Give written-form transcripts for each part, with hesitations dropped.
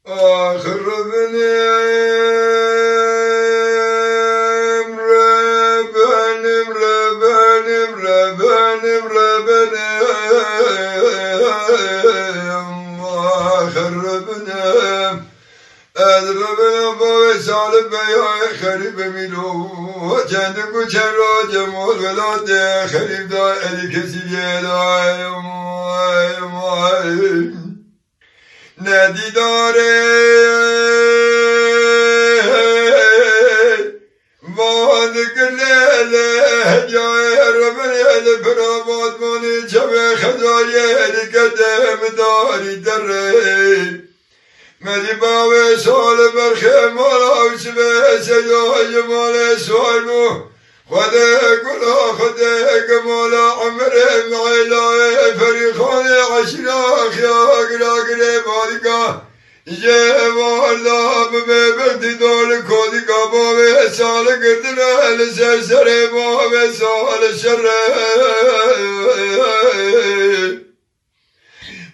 آخر بنیم ربنیم ربنیم ربنیم ربنیم آخر بنیم ادربنا با سال بیای خریب میلو چند کوچه را جمال ولاد خریب دا ادی کسی دای ندیداره باد گلیله جای ربنی اد پرامات مانی چبه خدای ادی کدم داری دره مدی باوی سال برخه مالا وشبه سجای مال سوال مو خده گلا خده گمالا عمره معیلای فریخان عشرا خیاگرا گره مالکا یه والا ببه بردی دول کودکا باوی سال گردن اهل سر باوی سال شره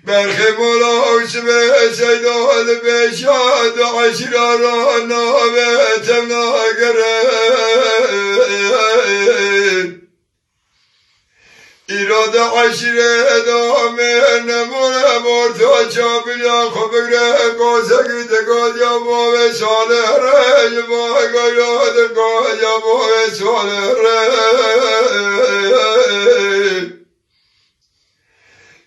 برخی مولا عشبه سیدال بشاد عشرا را نابتم ناگره ایراد عشره ادامه نمونه مرتا چابیلا خبگره قاسقی دگاد یا باوی ساله ره باگا یاد گاد یا باوی ساله ره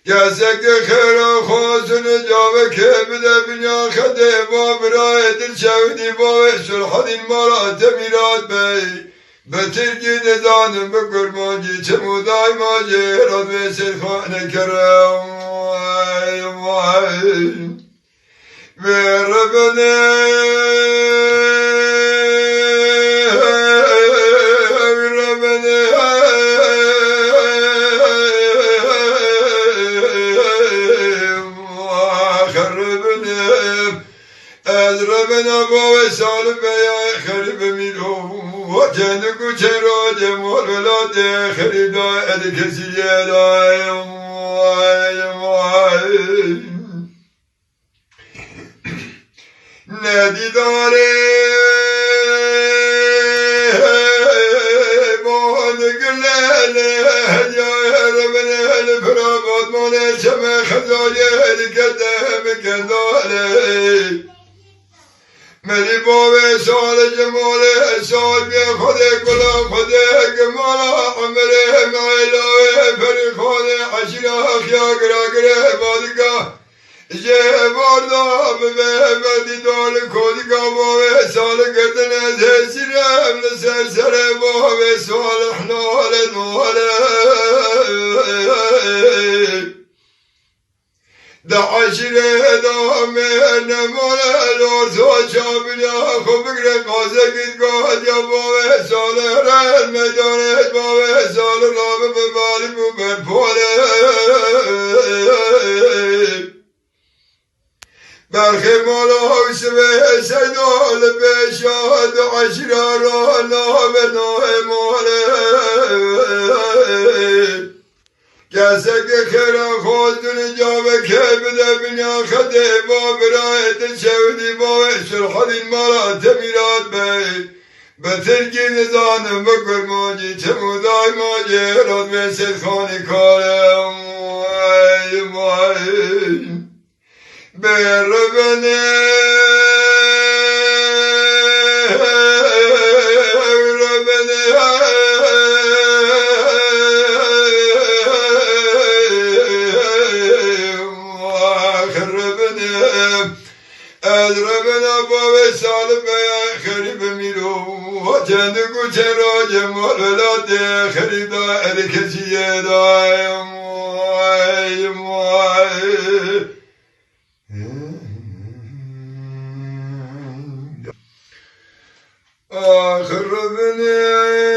گسک خیرا خوزن جاوه که بده بینیا خده با برای دل شودی با سلحدین مرات میراد بی بترگی نزانم بکر ماجی چمودای ماجی راد ویسر خانه کرم ویر بنه ادربنا باوی سال بیای خریب میلو چند کوچه را جمال ولاد خریب دای ادی کسی دای ندیداره باد گلیله جای ربنه الفرامات مانه شمه خزای ادی کدم کنداله ملی باوی سال جمال سال بی خود گلا خود گمالا عمره معیلای فریخان عشرا خیاگرا گره بادگا یه باردا ببه بردی دال کودگا باوی سال گردن زیرم لسر سر باوی سال حنال نواله دا عشره ادامه نماله لورزا چابیلا خبگره قاسقید گاد یا باوی سال رد میدانت باوی سال رابه ببالی بو برپاله برخی مولا حوشبه سیدال بشاد عشره را نابه ناه ماله گسک خیرا خوزن جاوه که بده بینیا خده با برای دل شودی با سلحدین مرات میراد بی بترگی نزانم بکر ماجی چمودای ماجی راد ویسر خانی کارم بیر بنه ادربنا باوی سال بیای خریب میلو چند کوچه را جمال ولاد خرید دا ادی کسی دای آخر بنیم